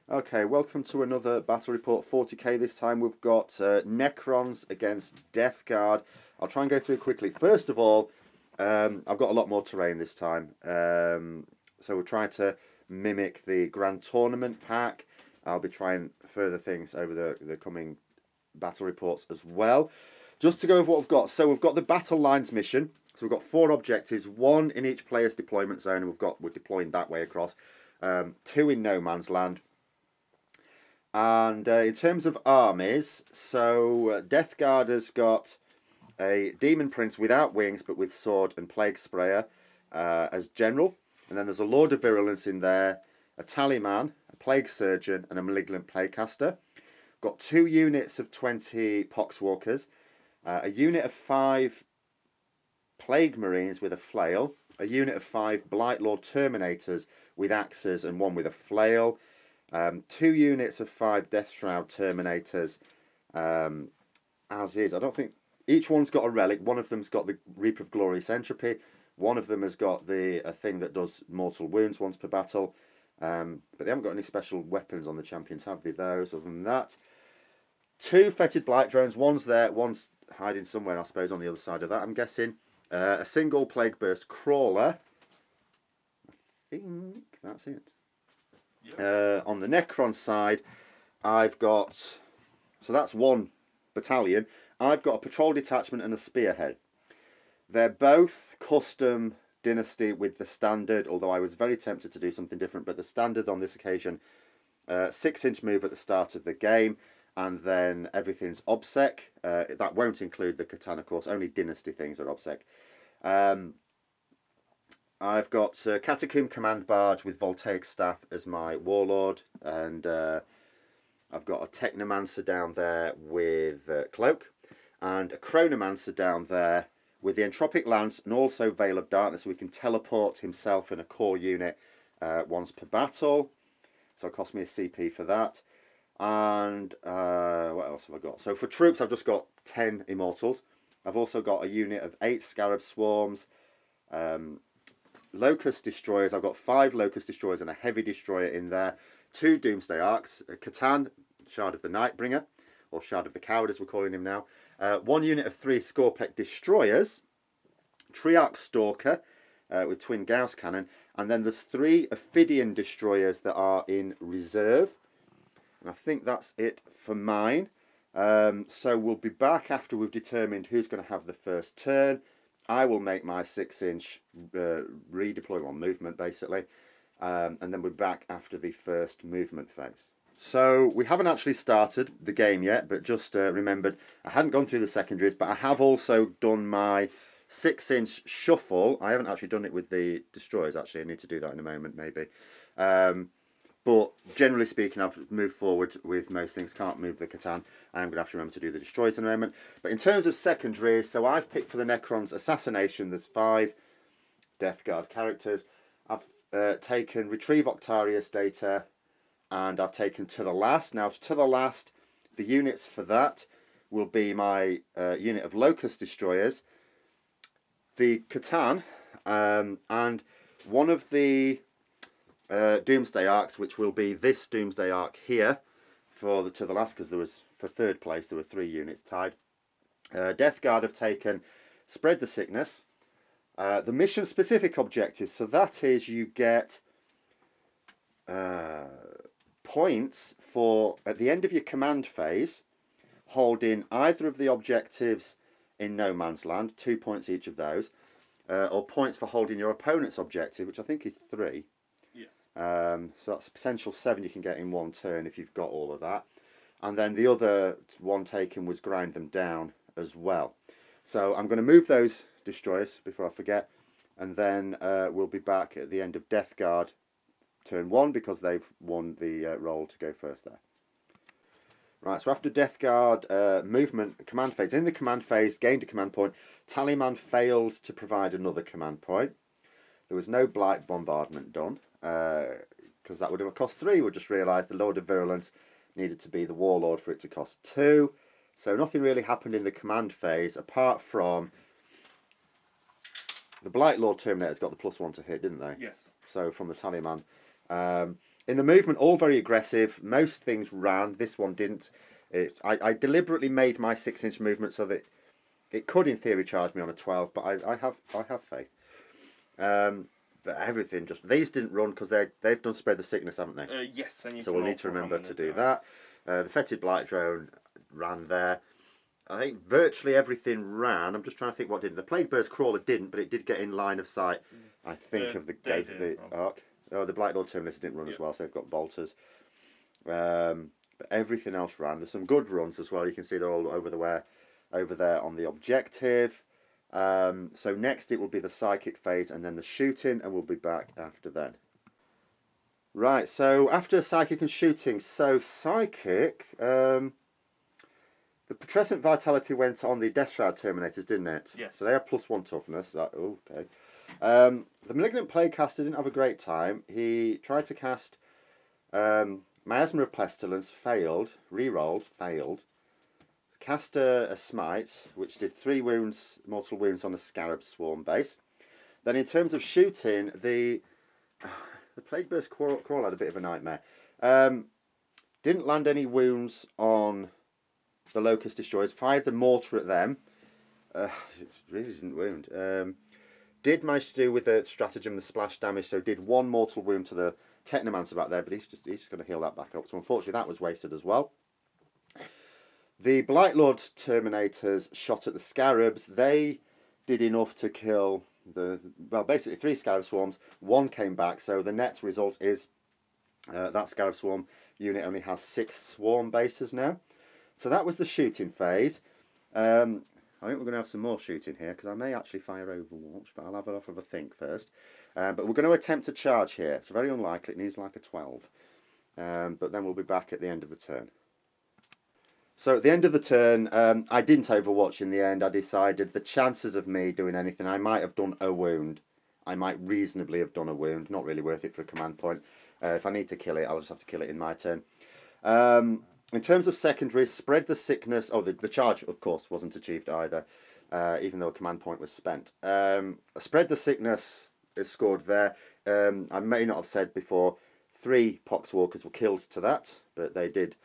Okay, welcome to another Battle Report 40k. This time we've got Necrons against Death Guard. I'll try and go through quickly. First of all, I've got a lot more terrain this time. So we're trying to mimic the Grand Tournament pack. I'll be trying further things over the coming Battle Reports as well. Just to go over what we've got. So we've got the Battle Lines mission. So we've got 4 objectives, 1 in each player's deployment zone, and we're deploying that way across. 2 in no man's land. And in terms of armies, so Death Guard has got a Demon Prince without wings but with sword and Plague Sprayer as general. And then there's a Lord of Virulence in there, a Tallyman, a Plague Surgeon and a Malignant Plaguecaster. Got 2 units of 20 Poxwalkers, a unit of 5 Plague Marines with a flail, a unit of 5 Blight Lord Terminators with axes and 1 with a flail. 2 units of 5 Death Shroud Terminators, as is. I don't think each one's got a relic. One of them's got the Reap of Glorious Entropy. One of them has got a thing that does mortal wounds once per battle. But they haven't got any special weapons on the champions, have they? Those. Other than that, 2 Fetid Blight Drones. One's there. One's hiding somewhere, I suppose, on the other side of that. I'm guessing. A single Plague Burst Crawler. I think that's it. On the Necron side, I've got, so that's 1 battalion. I've got a patrol detachment and a spearhead. They're both custom dynasty with the standard, although I was very tempted to do something different, but the standard on this occasion, 6-inch move at the start of the game, and then everything's OBSEC. That won't include the Catan, of course, only dynasty things are OBSEC. I've got Catacomb Command Barge with Voltaic Staff as my Warlord, and I've got a Technomancer down there with Cloak, and a Chronomancer down there with the Entropic Lance, and also Veil of Darkness, so we can teleport himself in a core unit once per battle. So it cost me a CP for that. And what else have I got? So for troops, I've just got 10 Immortals. I've also got a unit of 8 Scarab Swarms. Locust Destroyers, I've got 5 Locust Destroyers and a Heavy Destroyer in there. 2 Doomsday Arcs, a Catan, Shard of the Nightbringer, or Shard of the Coward as we're calling him now. 1 unit of 3 Scorpec Destroyers, Triarch Stalker with Twin Gauss Cannon, and then there's 3 Ophidian Destroyers that are in reserve. And I think that's it for mine. So we'll be back after we've determined who's going to have the first turn. I will make my 6-inch redeployment movement, basically. And then we're back after the first movement phase. So we haven't actually started the game yet, but just remembered I hadn't gone through the secondaries, but I have also done my 6-inch shuffle. I haven't actually done it with the destroyers, actually. I need to do that in a moment, maybe. But generally speaking, I've moved forward with most things. Can't move the Catan. I'm going to have to remember to do the destroyers in a moment. But in terms of secondaries, so I've picked for the Necrons Assassination. There's 5 Death Guard characters. I've taken Retrieve Octarius data, and I've taken To the Last. Now, To the Last, the units for that will be my unit of Locust Destroyers, the Catan, and one of the Doomsday Arcs, which will be this Doomsday Arc here for the To the Last, because there was, for 3rd place, there were 3 units tied. Death Guard have taken Spread the Sickness. The mission specific objectives, so that is you get points for, at the end of your command phase, holding either of the objectives in no man's land, 2 points each of those, or points for holding your opponent's objective, which I think is 3. Yes. So that's a potential 7 you can get in 1 turn if you've got all of that. And then the other one taken was Grind Them Down as well. So I'm going to move those destroyers before I forget, and then we'll be back at the end of Death Guard turn 1 because they've won the roll to go first there. Right, so after Death Guard movement command phase, in the command phase, gained a command point. Tallyman failed to provide another command point. There was no Blight Bombardment done, because that would have cost 3. We just realised the Lord of Virulence needed to be the Warlord for it to cost 2. So nothing really happened in the command phase, apart from the Blight Lord Terminators got the +1 to hit, didn't they? Yes. So from the Tallyman. In the movement, all very aggressive. Most things ran. This one didn't. I deliberately made my 6-inch movement so that it could, in theory, charge me on a 12, but I have faith. But everything these didn't run because they've done spread the sickness, haven't they? Yes, and so we'll need to remember to do that. The Fetid Blight Drone ran there. I think virtually everything ran. I'm just trying to think what did. The Plague Burst Crawler didn't, but it did get in line of sight. I think of the arc. Oh, the Blight Lord Terminator didn't run as well, so they've got bolters. But everything else ran. There's some good runs as well. You can see they're all over there on the objective. So next it will be the psychic phase and then the shooting, and we'll be back after then. Right, so after psychic and shooting, so psychic, the Putrescent Vitality went on the Death Shroud Terminators, didn't it? Yes. So they have +1 toughness. Okay. The Malignant Plague Caster didn't have a great time. He tried to cast Miasma of Pestilence, failed, re-rolled, failed. Cast a Smite, which did 3 wounds, mortal wounds on a Scarab Swarm base. Then in terms of shooting, the Plague Burst Crawl had a bit of a nightmare. Didn't land any wounds on the Locust Destroyers. Fired the mortar at them. It really didn't wound. Did manage to do with the stratagem the splash damage, so did 1 mortal wound to the Technomancer back there, but he's just going to heal that back up. So unfortunately that was wasted as well. The Blightlord Terminators shot at the Scarabs. They did enough to kill basically 3 Scarab Swarms. 1 came back, so the net result is that Scarab Swarm unit only has 6 Swarm bases now. So that was the shooting phase. I think we're going to have some more shooting here, because I may actually fire Overwatch, but I'll have it off of a think first. But we're going to attempt to charge here. It's very unlikely. It needs like a 12. But then we'll be back at the end of the turn. So at the end of the turn, I didn't Overwatch in the end. I decided the chances of me doing anything, I might have done a wound. I might reasonably have done a wound. Not really worth it for a command point. If I need to kill it, I'll just have to kill it in my turn. In terms of secondaries, spread the sickness. Oh, the charge, of course, wasn't achieved either, even though a command point was spent. Spread the sickness is scored there. I may not have said before, 3 Poxwalkers were killed to that, but they did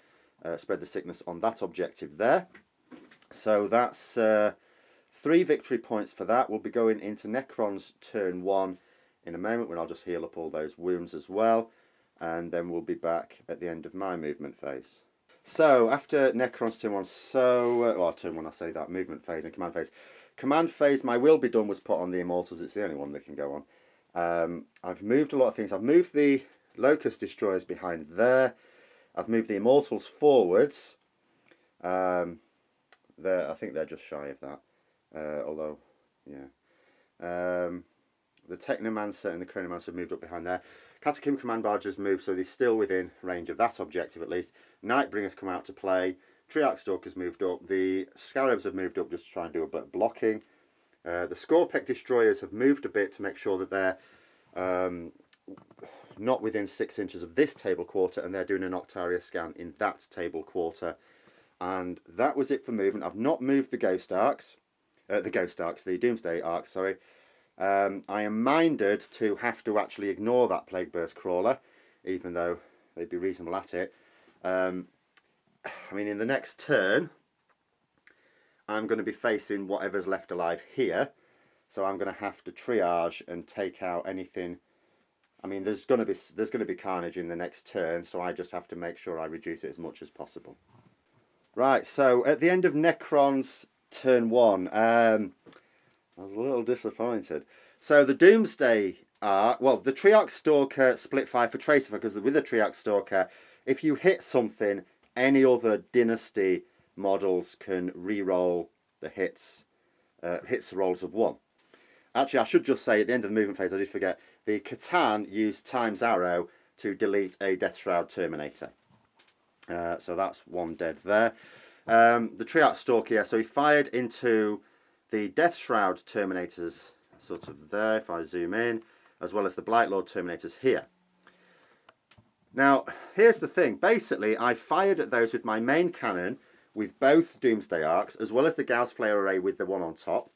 spread the sickness on that objective there. So that's 3 victory points for that. We'll be going into Necron's turn 1 in a moment, when I'll just heal up all those wounds as well, and then we'll be back at the end of my movement phase. So after Necron's turn 1, turn 1, I say that, movement phase and command phase. Command phase, my will be done was put on the Immortals. It's the only one that can go on. I've moved a lot of things. I've moved the Locust Destroyers behind there. I've moved the Immortals forwards. I think they're just shy of that. Although, yeah. The Technomancer and the Chronomancer have moved up behind there. Catacomb Command Barges moved, so they're still within range of that objective at least. Nightbringers come out to play. Triarch Stalkers moved up. The Scarabs have moved up just to try and do a bit of blocking. The Scorpec Destroyers have moved a bit to make sure that they're not within 6 inches of this table quarter, and they're doing an Octaria scan in that table quarter. And that was it for movement. I've not moved the the Doomsday Arcs, sorry. I am minded to have to actually ignore that Plague Burst Crawler, even though they'd be reasonable at it. I mean, in the next turn, I'm going to be facing whatever's left alive here, so I'm going to have to triage and take out anything. I mean, there's going to be carnage in the next turn, so I just have to make sure I reduce it as much as possible. Right, so at the end of Necron's turn 1, I was a little disappointed. So the Doomsday the Triarch Stalker split 5 for Tracer, because with the Triarch Stalker, if you hit something, any other Dynasty models can re-roll the hits rolls of 1. Actually, I should just say at the end of the movement phase, I did forget, the Catan used Time's Arrow to delete a Death Shroud Terminator. So that's 1 dead there. The Triarch Stalker, yeah, so he fired into the Death Shroud Terminators, sort of there, if I zoom in, as well as the Blightlord Terminators here. Now, here's the thing. Basically, I fired at those with my main cannon, with both Doomsday Arcs, as well as the Gauss Flare Array with the one on top,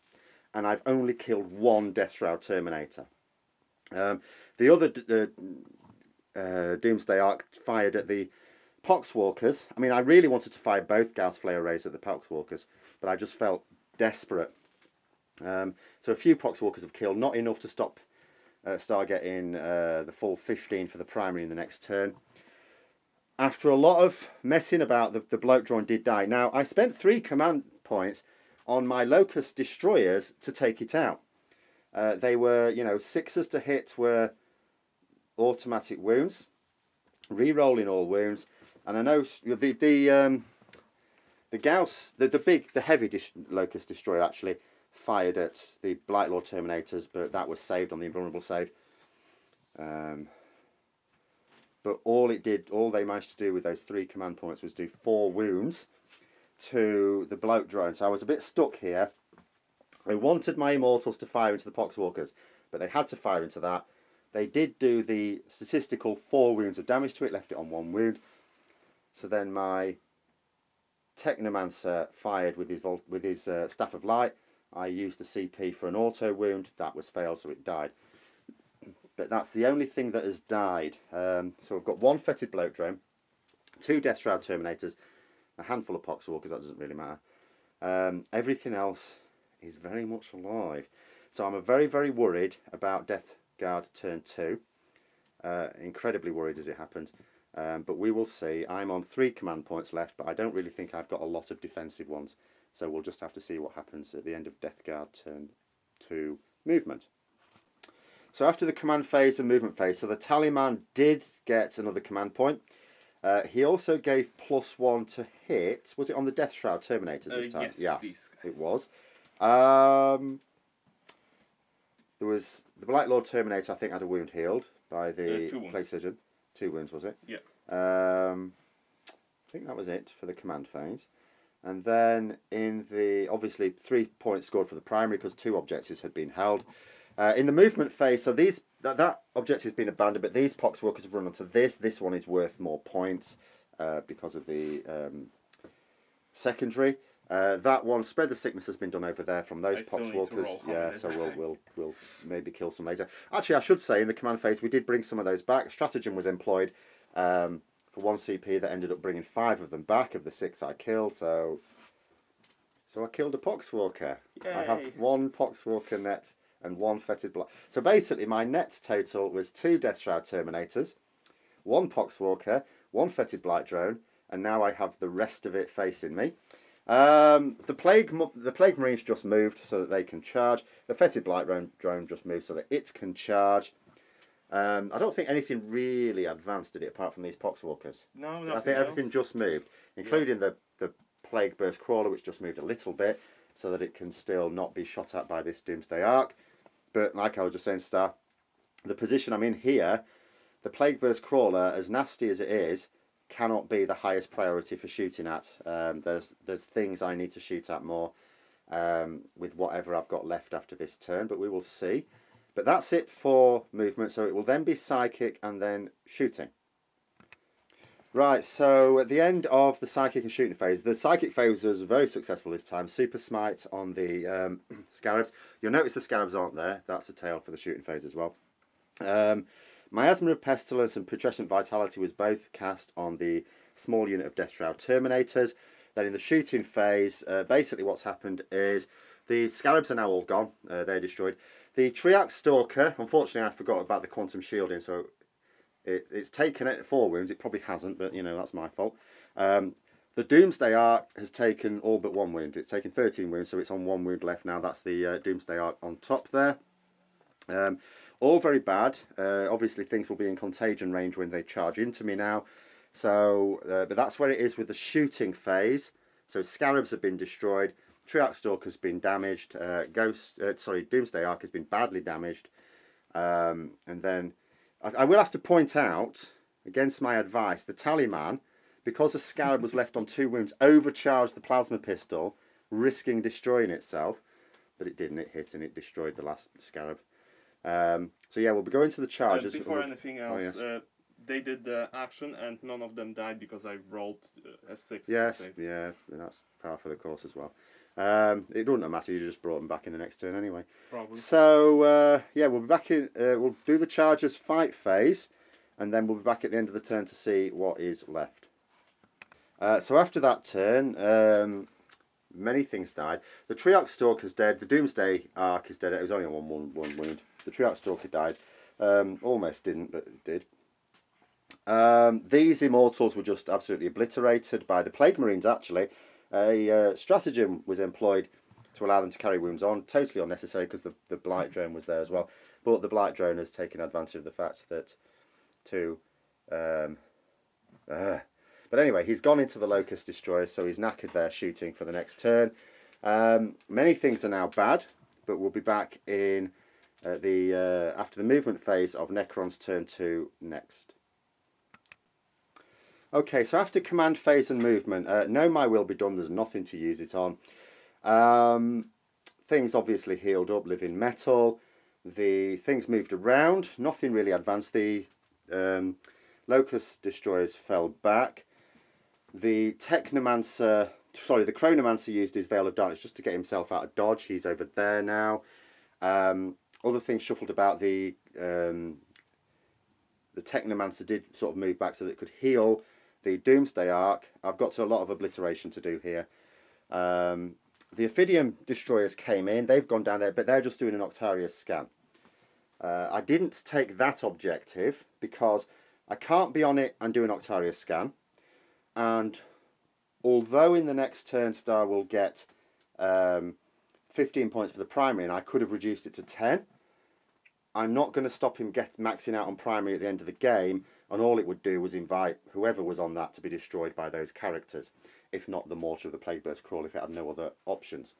and I've only killed 1 Death Shroud Terminator. The other Doomsday Ark fired at the Poxwalkers. I mean, I really wanted to fire both Gauss Flare Rays at the Poxwalkers, but I just felt desperate. So a few Poxwalkers have killed, not enough to stop start getting the full 15 for the primary in the next turn. After a lot of messing about, the bloke drone did die. Now, I spent 3 command points on my Locust Destroyers to take it out. They were, you know, 6s to hit were automatic wounds, re-rolling all wounds, and I know the Gauss, the heavy Locust Destroyer actually fired at the Blightlord Terminators, but that was saved on the invulnerable save. But all they managed to do with those 3 command points was do 4 wounds to the bloke drone. So I was a bit stuck here. I wanted my Immortals to fire into the Poxwalkers, but they had to fire into that. They did do the statistical 4 wounds of damage to it, left it on 1 wound. So then my Technomancer fired with his Staff of Light. I used the CP for an auto wound. That was failed, so it died. But that's the only thing that has died. So we've got 1 Fetid Bloat Drone, 2 Death Shroud Terminators, a handful of Poxwalkers, that doesn't really matter. Everything else is very much alive. So I'm very, very worried about Death Guard turn 2. Incredibly worried as it happens. But we will see. I'm on 3 command points left, but I don't really think I've got a lot of defensive ones. So we'll just have to see what happens at the end of Death Guard turn 2 movement. So after the command phase and movement phase, so the Tallyman did get another command point. He also gave +1 to hit. Was it on the Death Shroud Terminators this time? Yes, it was. There was the Blightlord Terminator, I think, had a wound healed by the Plague Surgeon. 2 wounds, was it? Yeah. I think that was it for the command phase. And then in the, obviously 3 points scored for the primary because 2 objectives had been held. In the movement phase, so that objective has been abandoned, but these Poxwalkers have run onto this. This one is worth more points because of the secondary. That one, Spread the Sickness, has been done over there from those Poxwalkers. Yeah, so we'll maybe kill some later. Actually, I should say in the command phase we did bring some of those back. Stratagem was employed for 1 CP that ended up bringing 5 of them back of the 6 I killed. So I killed a Poxwalker. Yay. I have 1 Poxwalker net and 1 Fetid Block. So basically my net total was 2 Death Shroud Terminators, 1 Poxwalker, 1 Fetid Blight Drone, and now I have the rest of it facing me. The Plague Marines just moved so that they can charge. The Fetid Blight Drone just moved so that it can charge. I don't think anything really advanced, did it, apart from these Poxwalkers? No, I think everything just moved, including the Plague Burst Crawler, which just moved a little bit so that it can still not be shot at by this Doomsday Ark. But like I was just saying, Star, the position I'm in here, the Plague Burst Crawler, as nasty as it is, cannot be the highest priority for shooting at. There's things I need to shoot at more with whatever I've got left after this turn, but we will see. But that's it for movement, so it will then be Psychic and then shooting. Right, so at the end of the Psychic and shooting phase, the Psychic phase was very successful this time. Super Smite on the Scarabs. You'll notice the Scarabs aren't there. That's a tail for the shooting phase as well. Miasma of Pestilence and Putrescent Vitality was both cast on the small unit of Death Shroud Terminators. Then in the shooting phase, basically what's happened is the Scarabs are now all gone. They're destroyed. The Triarch Stalker, unfortunately I forgot about the Quantum Shielding, so it's taken it 4 wounds. It probably hasn't, but you know, that's my fault. The Doomsday Ark has taken all but 1 wound. It's taken 13 wounds, so it's on 1 wound left now. That's the Doomsday Ark on top there. All very bad. Obviously things will be in contagion range when they charge into me now. So, but that's where it is with the shooting phase. So Scarabs have been destroyed. Triarch Stalker has been damaged. Doomsday Ark has been badly damaged. And then I will have to point out, against my advice, the Tallyman, because the Scarab was left on 2 wounds, overcharged the plasma pistol, risking destroying itself. But it didn't. It hit and it destroyed the last Scarab. So yeah, we'll be going to the charges. Before anything else, they did the action and none of them died because I rolled a 6. Yes, yeah, that's par for the course as well. It wouldn't matter, you just brought them back in the next turn anyway. Probably. So yeah, we'll be back in. We'll do the charges fight phase. and then we'll be back at the end of the turn to see what is left. So after that turn, many things died. The Triarch Stalker's dead. The Doomsday Ark is dead. It was only on one wound. The Triarch Stalker died. Almost didn't, but it did. These Immortals were just absolutely obliterated by the Plague Marines, actually. A stratagem was employed to allow them to carry wounds on. Totally unnecessary because the Blight Drone was there as well. But the Blight Drone has taken advantage of the fact that But anyway, he's gone into the Locust Destroyer, so he's knackered there shooting for the next turn. Many things are now bad, but we'll be back in after the movement phase of Necron's turn 2 next. Okay, so after command phase and movement, no my will be done, there's nothing to use it on. Things obviously healed up, living metal. The things moved around, nothing really advanced. The Locust Destroyers fell back. The Chronomancer used his Veil of Darkness just to get himself out of dodge. He's over there now. Other things shuffled about. The Technomancer did sort of move back so that it could heal. The Doomsday Ark, I've got a lot of obliteration to do here. The Ophidian Destroyers came in. They've gone down there, but they're just doing an Octarius scan. I didn't take that objective because I can't be on it and do an Octarius scan. And although in the next turn Star will get 15 points for the primary, and I could have reduced it to 10, I'm not going to stop him maxing out on primary at the end of the game, and all it would do was invite whoever was on that to be destroyed by those characters, if not the Mortar of the Plagueburst Crawl, if it had no other options.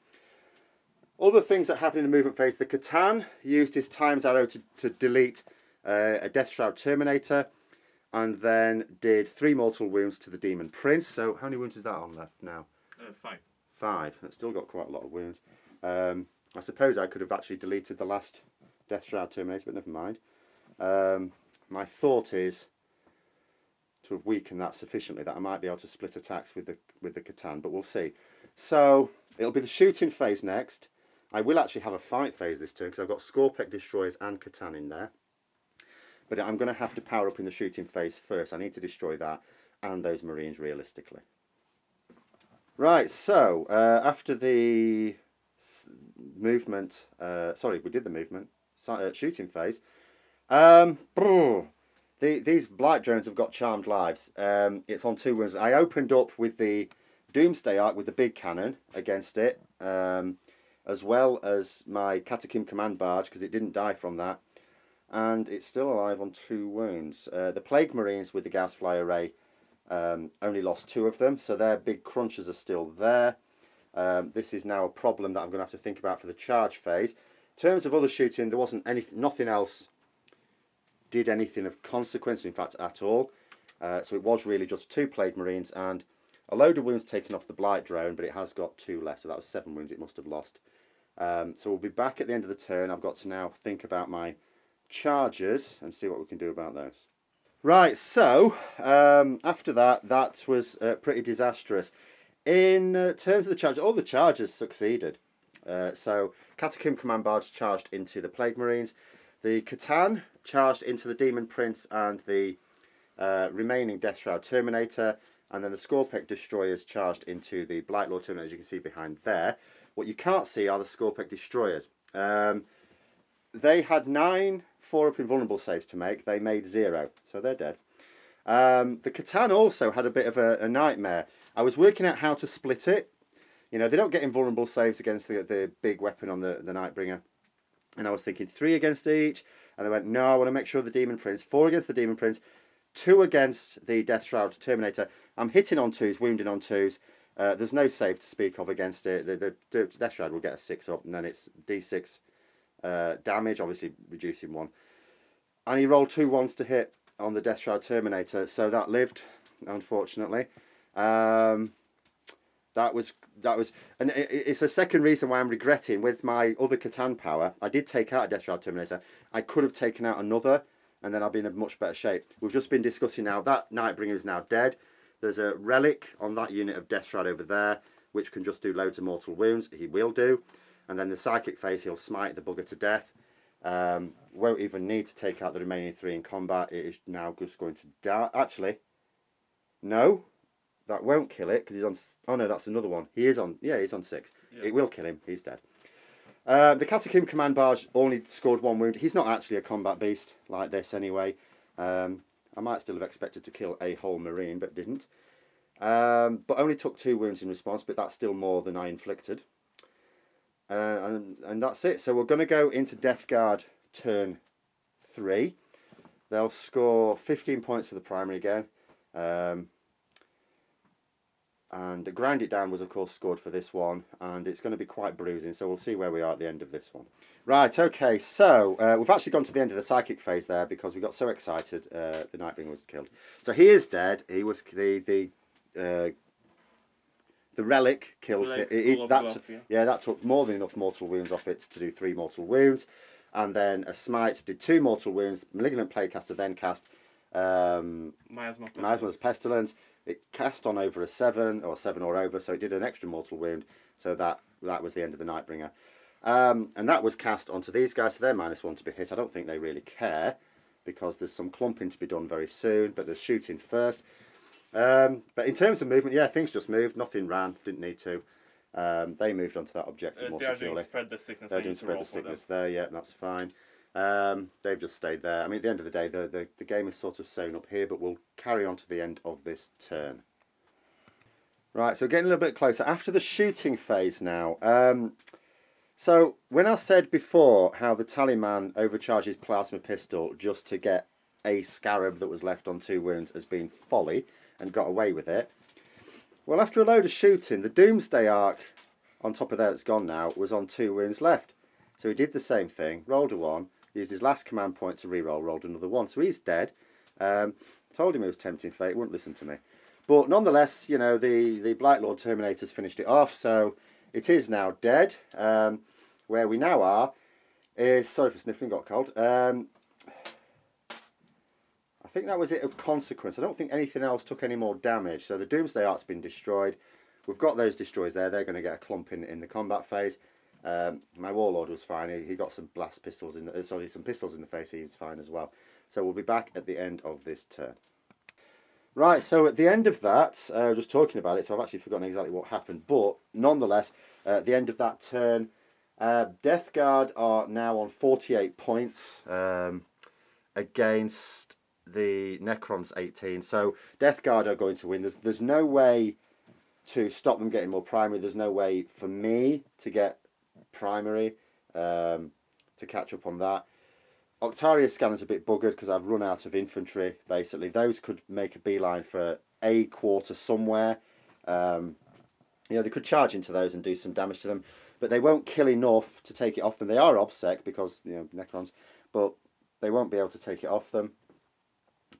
Other things that happened in the movement phase, the Catan used his Time's Arrow to delete a Death Shroud Terminator, and then did 3 mortal wounds to the Demon Prince. So how many wounds is that on left now? 5. 5. That's still got quite a lot of wounds. I suppose I could have actually deleted the last Death Shroud Terminator, but never mind. My thought is to have weakened that sufficiently that I might be able to split attacks with the Catan, but we'll see. So it'll be the shooting phase next. I will actually have a fight phase this turn because I've got Scorpec Destroyers and Catan in there. But I'm going to have to power up in the shooting phase first. I need to destroy that and those Marines realistically. Right, so after the movement, we did the movement, shooting phase. These Blight Drones have got Charmed Lives. It's on 2 wounds. I opened up with the Doomsday Ark with the big cannon against it, as well as my Catacomb Command Barge, because it didn't die from that. And it's still alive on 2 wounds. The Plague Marines with the Gasfly Array only lost 2 of them, so their big crunchers are still there. This is now a problem that I'm going to have to think about for the charge phase. In terms of other shooting, there wasn't nothing else did anything of consequence, in fact, at all. So it was really just 2 Plague Marines and a load of wounds taken off the Blight Drone, but it has got 2 less, so that was 7 wounds it must have lost. So we'll be back at the end of the turn. I've got to now think about my charges and see what we can do about those. Right, so after that was pretty disastrous. In terms of the charge, all the charges succeeded. So Catacomb Command Barge charged into the Plague Marines. The Catan charged into the Demon Prince and the remaining Death Shroud Terminator. And then the Scorpec Destroyers charged into the Blight Lord Terminator, as you can see behind there. What you can't see are the Scorpec Destroyers. They had 9 4-up invulnerable saves to make. They made 0, so they're dead. The Catan also had a bit of a nightmare. I was working out how to split it. You know, they don't get invulnerable saves against the big weapon on the Nightbringer. And I was thinking 3 against each. And they went, no, I want to make sure the Demon Prince. 4 against the Demon Prince. 2 against the Death Shroud Terminator. I'm hitting on 2s, wounding on 2s. There's no save to speak of against it. The Death Shroud will get a 6 up. And then it's D6 damage, obviously reducing 1. And he rolled 2 1s to hit on the Death Shroud Terminator. So that lived, unfortunately. That was, and it's a second reason why I'm regretting with my other Catan power. I did take out a Death Shroud Terminator. I could have taken out another, and then I'd be in a much better shape. We've just been discussing now that Nightbringer is now dead. There's a relic on that unit of Death Shroud over there, which can just do loads of mortal wounds. He will do, and then the psychic phase, he'll smite the bugger to death. Won't even need to take out the remaining 3 in combat. It is now just going to die. Actually, no, that won't kill it because he's on. Oh no, that's another one. He is on. Yeah, he's on 6. Yeah. It will kill him. He's dead. The Catacomb Command Barge only scored 1 wound. He's not actually a combat beast like this anyway. I might still have expected to kill a whole Marine, but didn't. But only took 2 wounds in response, but that's still more than I inflicted. And that's it. So we're going to go into Death Guard turn 3. They'll score 15 points for the primary again. And Grind It Down was, of course, scored for this one. And it's going to be quite bruising, so we'll see where we are at the end of this one. Right, okay, so we've actually gone to the end of the psychic phase there because we got so excited the Nightbringer was killed. So he is dead. He was the relic killed it. That took more than enough mortal wounds off it to do 3 mortal wounds. And then a smite did 2 mortal wounds. Malignant Plaguecaster then cast Miasma's Pestilence. It cast on over a 7 or over, so it did an extra mortal wound. So that was the end of the Nightbringer. And that was cast onto these guys, so they're -1 to be hit. I don't think they really care because there's some clumping to be done very soon, but there's shooting first. But in terms of movement, yeah, things just moved. Nothing ran, didn't need to. They moved onto that objective more securely. They're doing spread the sickness. They're doing spread the sickness there, yeah, that's fine. They've just stayed there. I mean, at the end of the day, the game is sort of sewn up here, but we'll carry on to the end of this turn. Right, so getting a little bit closer. After the shooting phase now. So, when I said before how the Tallyman overcharges Plasma Pistol just to get a Scarab that was left on 2 wounds as being folly, and got away with it. Well, after a load of shooting, the Doomsday Arc on top of that that's gone now was on 2 wounds left. So he did the same thing, rolled a 1, used his last command point to reroll, rolled another 1. So he's dead. Told him it was tempting fate, wouldn't listen to me. But nonetheless, you know, the Blightlord Terminators finished it off, so it is now dead. Where we now are is, sorry for sniffling, got cold. I think that was it of consequence. I don't think anything else took any more damage. So the Doomsday Arc's been destroyed. We've got those destroys there. They're going to get a clump in the combat phase. My Warlord was fine. He got some blast pistols in the, some pistols in the face. He was fine as well. So we'll be back at the end of this turn. Right, so at the end of that, just talking about it, so I've actually forgotten exactly what happened. But nonetheless, at the end of that turn, Death Guard are now on 48 points against the Necrons 18. So Death Guard are going to win. There's no way to stop them getting more primary. There's no way for me to get primary to catch up on that. Octaria Scanner's a bit buggered because I've run out of infantry, basically. Those could make a beeline for a quarter somewhere. You know, they could charge into those and do some damage to them, but they won't kill enough to take it off them. They are obsec because, you know, Necrons, but they won't be able to take it off them.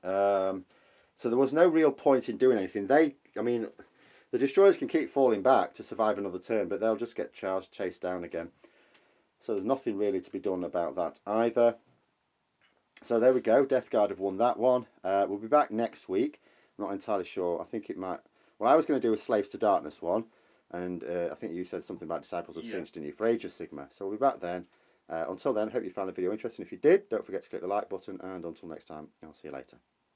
So there was no real point in doing anything. I mean, the Destroyers can keep falling back to survive another turn, but they'll just get charged, chased down again. So there's nothing really to be done about that either. So there we go. Death Guard have won that one. We'll be back next week. I'm not entirely sure. I think it might... Well, I was going to do a Slaves to Darkness one. And I think you said something about Disciples of Sinch, didn't you? For Age of Sigma. So we'll be back then. Until then, hope you found the video interesting. If you did, don't forget to click the like button. And until next time, I'll see you later.